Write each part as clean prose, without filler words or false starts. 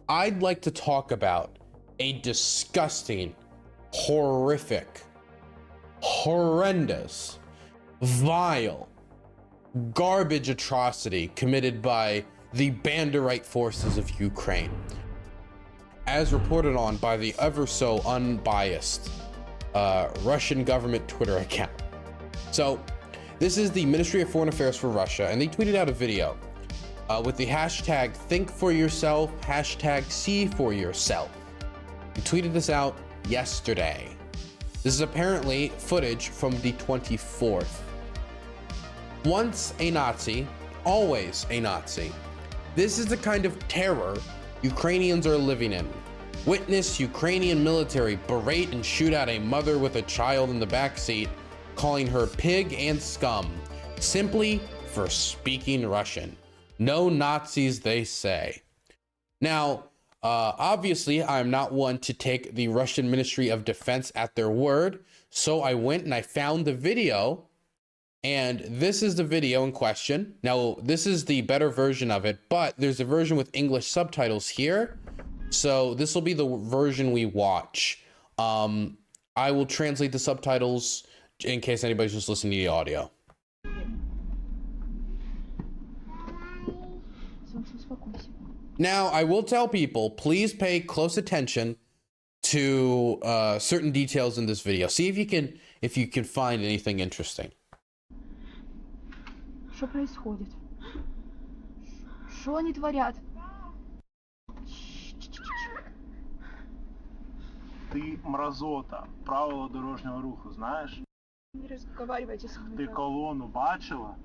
I'd like to talk about a disgusting, horrific, horrendous, vile, garbage atrocity committed by the Banderite forces of Ukraine, as reported on by the ever so unbiased Russian government Twitter account. So this is the Ministry of Foreign Affairs for Russia, and they tweeted out a video with the hashtag think for yourself, hashtag see for yourself. They tweeted this out yesterday. This is apparently footage from the 24th. Once a Nazi, always a Nazi. This is the kind of terror Ukrainians are living in. Witness Ukrainian military berate and shoot at a mother with a child in the backseat, calling her pig and scum, simply for speaking Russian. No Nazis, they say. Now, obviously, I'm not one to take the Russian Ministry of Defense at their word, so I went and I found the video, and this is the video in question. Now, this is the better version of it, but there's a version with English subtitles here, so this will be the version we watch. I will translate the subtitles in case anybody's just listening to the audio. Now, I will tell people, please pay close attention to certain details in this video. See if you can find anything interesting. Что происходит? Что они творят? Ти мразота, правила дорожнього руху знаєш? Не разговаривайте со мной. Ти колону бачила?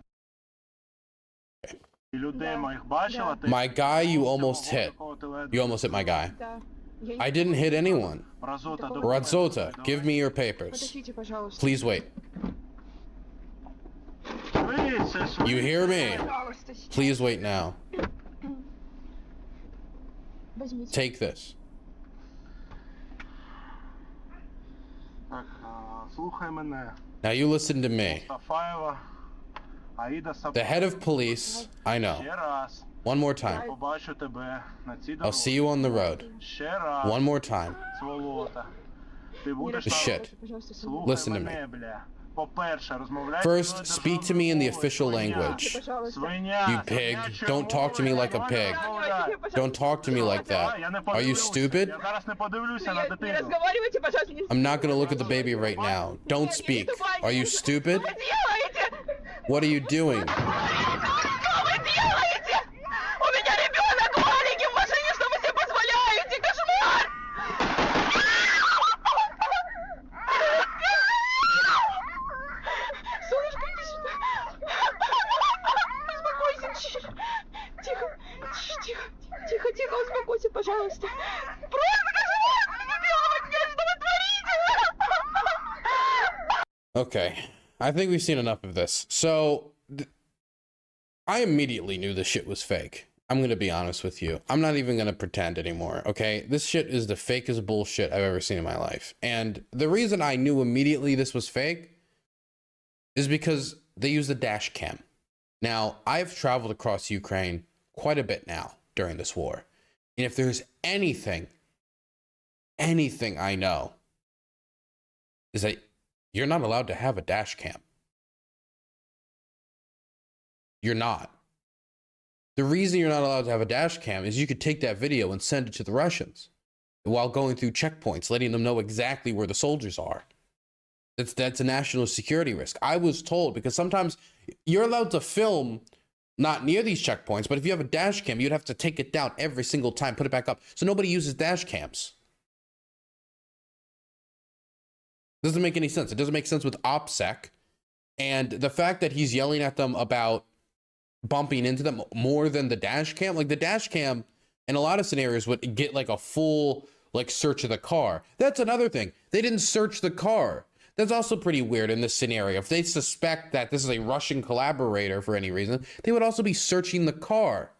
І людей моїх бачила? My guy, you almost hit. You almost hit my guy. Да. I didn't hit anyone. Мразота, Razota, give me your papers. Подождите, пожалуйста. Please wait. You hear me? Please wait now. Возьмите. Take this. Так, слухай мене. Now you listen to me. Сафаєва, Аїда Сафаєва. The head of police, I know. Ще раз. One more time. Побачу тебе на цій I'll дорозі. see you on the road. Ще раз. One more time. Сволота. Ти будеш Shit. Пожалуйста, со Слухай мной. Listen to me. мене, бля. По-перше, розмовляй First, зі speak to me in the official свиня. language. Пожалуйста. Свиня. You pig, don't talk to me like a pig. Don't talk to me like that. Are you stupid? Я зараз не подивлюся на Не дитину. разговаривайте, пожалуйста. I'm not gonna look at the baby right now. Don't speak. Are you stupid? Что вы делаете? What are you doing? Что вы делаете? У меня ребенок маленький в машине, что вы себе позволяете? Кошмар! Солнышко, иди сюда. Успокойся. Тихо, тихо, тихо, тихо, успокойся, пожалуйста. Просто кошмар! Не делать мне, что вы творите? Okay, I think we've seen enough of this. So, I immediately knew this shit was fake. I'm gonna be honest with you. I'm not even gonna pretend anymore, okay? This shit is the fakest bullshit I've ever seen in my life. And the reason I knew immediately this was fake is because they use the dash cam. Now, I've traveled across Ukraine quite a bit now during this war. And if there's anything I know, is that you're not allowed to have a dash cam. You're not. The reason you're not allowed to have a dash cam is you could take that video and send it to the Russians while going through checkpoints, letting them know exactly where the soldiers are. That's a national security risk. I was told, because sometimes you're allowed to film not near these checkpoints, but if you have a dash cam, you'd have to take it down every single time, put it back up. So nobody uses dash cams. Doesn't make any sense. It doesn't make sense with OPSEC. And the fact that he's yelling at them about bumping into them more than the dash cam, like the dash cam in a lot of scenarios would get like a full like search of the car. That's another thing. They didn't search the car. That's also pretty weird in this scenario. If they suspect that this is a Russian collaborator for any reason, they would also be searching the car.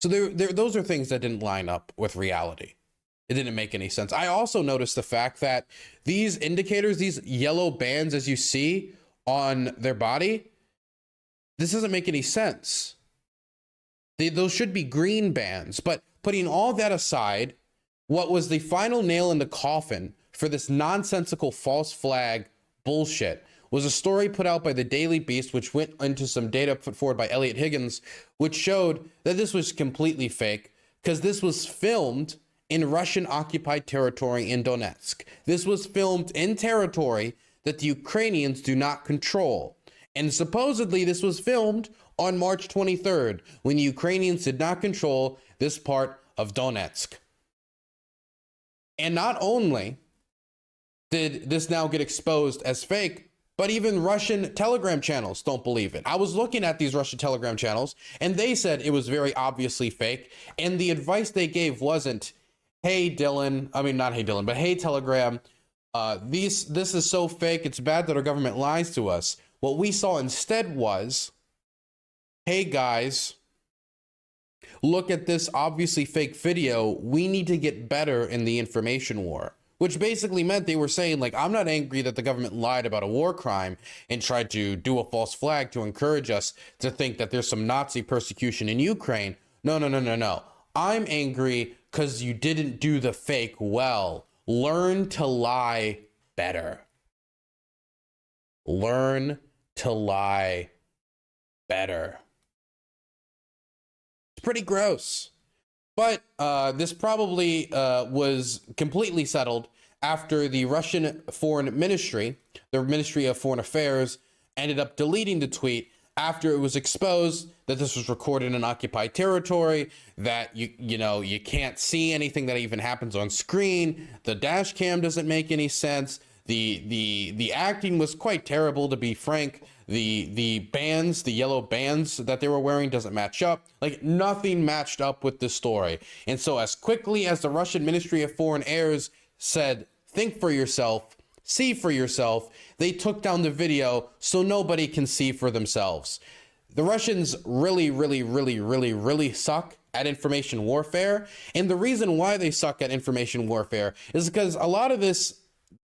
So those are things that didn't line up with reality. It didn't make any sense. I also noticed the fact that these indicators, these yellow bands, as you see on their body, this doesn't make any sense. Those should be green bands. But putting all that aside, what was the final nail in the coffin for this nonsensical false flag bullshit was a story put out by the Daily Beast, which went into some data put forward by Elliot Higgins, which showed that this was completely fake because this was filmed in Russian-occupied territory in Donetsk. This was filmed in territory that the Ukrainians do not control. And supposedly this was filmed on March 23rd, when the Ukrainians did not control this part of Donetsk. And not only did this now get exposed as fake, but even Russian Telegram channels don't believe it. I was looking at these Russian Telegram channels, and they said it was very obviously fake. And the advice they gave wasn't, hey, Dylan, I mean, not hey, Dylan, but hey, Telegram, this is so fake, it's bad that our government lies to us. What we saw instead was, hey, guys, look at this obviously fake video. We need to get better in the information war. Which basically meant they were saying, like, I'm not angry that the government lied about a war crime and tried to do a false flag to encourage us to think that there's some Nazi persecution in Ukraine. No. I'm angry because you didn't do the fake well. Learn to lie better. Learn to lie better. It's pretty gross. But this probably was completely settled after the Russian Foreign Ministry, the Ministry of Foreign Affairs, ended up deleting the tweet after it was exposed that this was recorded in occupied territory, that you can't see anything that even happens on screen. The dash cam doesn't make any sense. The acting was quite terrible, to be frank. The bands, the yellow bands that they were wearing doesn't match up. Like, nothing matched up with the story. And so as quickly as the Russian Ministry of Foreign Affairs said, think for yourself, see for yourself, they took down the video so nobody can see for themselves. The Russians really suck at information warfare. And the reason why they suck at information warfare is because a lot of this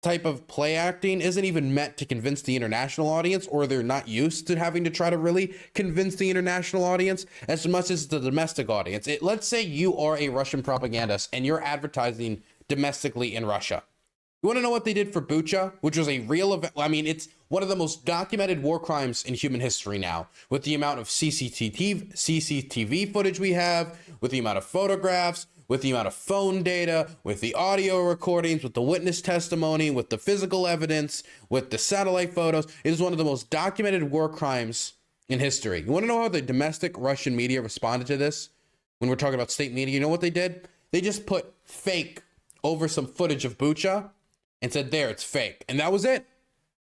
type of play acting isn't even meant to convince the international audience, or they're not used to having to try to really convince the international audience as much as the domestic audience. Let's say you are a Russian propagandist and you're advertising domestically in Russia. You want to know what they did for Bucha, which was a real event? I mean, it's one of the most documented war crimes in human history now, with the amount of CCTV footage we have, with the amount of photographs, with the amount of phone data, with the audio recordings, with the witness testimony, with the physical evidence, with the satellite photos. It is one of the most documented war crimes in history. You want to know how the domestic Russian media responded to this? When we're talking about state media, you know what they did? They just put fake over some footage of Bucha and said, there, it's fake. And that was it.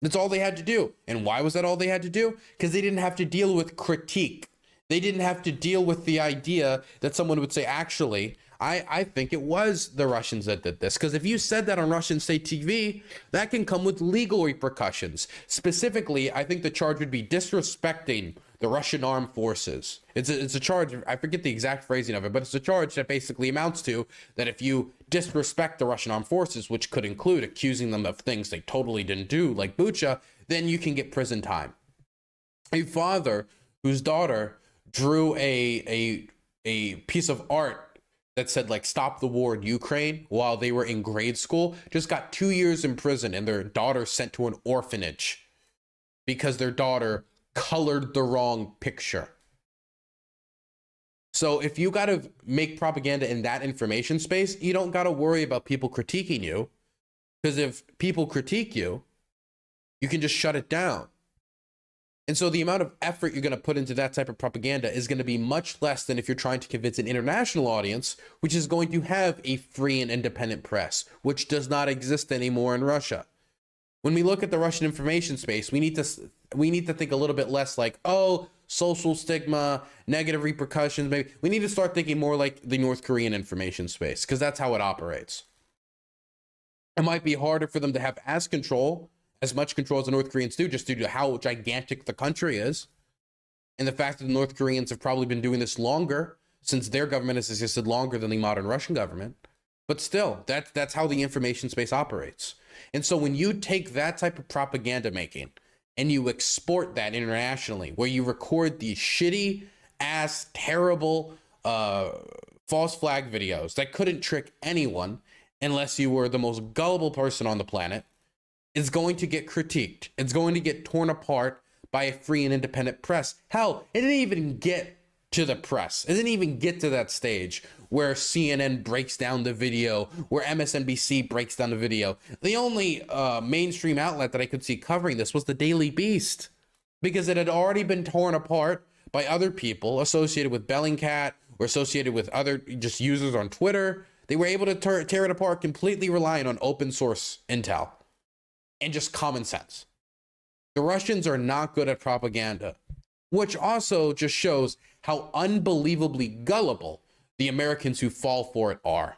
That's all they had to do. And why was that all they had to do? Because they didn't have to deal with critique. They didn't have to deal with the idea that someone would say, actually, I think it was the Russians that did this. Because if you said that on Russian state TV, that can come with legal repercussions. Specifically, I think the charge would be disrespecting the Russian armed forces. It's a charge, I forget the exact phrasing of it, but it's a charge that basically amounts to that if you disrespect the Russian armed forces, which could include accusing them of things they totally didn't do, like Bucha, then you can get prison time. A father whose daughter drew a piece of art that said, like, stop the war in Ukraine while they were in grade school, just got 2 years in prison, and their daughter sent to an orphanage because their daughter colored the wrong picture. So if you got to make propaganda in that information space, you don't got to worry about people critiquing you, because if people critique you, you can just shut it down. And so the amount of effort you're going to put into that type of propaganda is going to be much less than if you're trying to convince an international audience, which is going to have a free and independent press, which does not exist anymore in Russia. When we look at the Russian information space, we need to think a little bit less like, oh, social stigma, negative repercussions. Maybe we need to start thinking more like the North Korean information space, because that's how it operates. It might be harder for them to have as much control as the North Koreans do, just due to how gigantic the country is. And the fact that the North Koreans have probably been doing this longer, since their government has existed longer than the modern Russian government. But still, that's how the information space operates. And so when you take that type of propaganda making and you export that internationally, where you record these shitty ass, terrible, false flag videos that couldn't trick anyone unless you were the most gullible person on the planet is going to get critiqued. It's going to get torn apart by a free and independent press. Hell, it didn't even get to the press. It didn't even get to that stage where CNN breaks down the video, where MSNBC breaks down the video. The only mainstream outlet that I could see covering this was the Daily Beast, because it had already been torn apart by other people associated with Bellingcat or associated with other just users on Twitter. They were able to tear it apart, completely relying on open source intel and just common sense. The Russians are not good at propaganda, which also just shows how unbelievably gullible the Americans who fall for it are.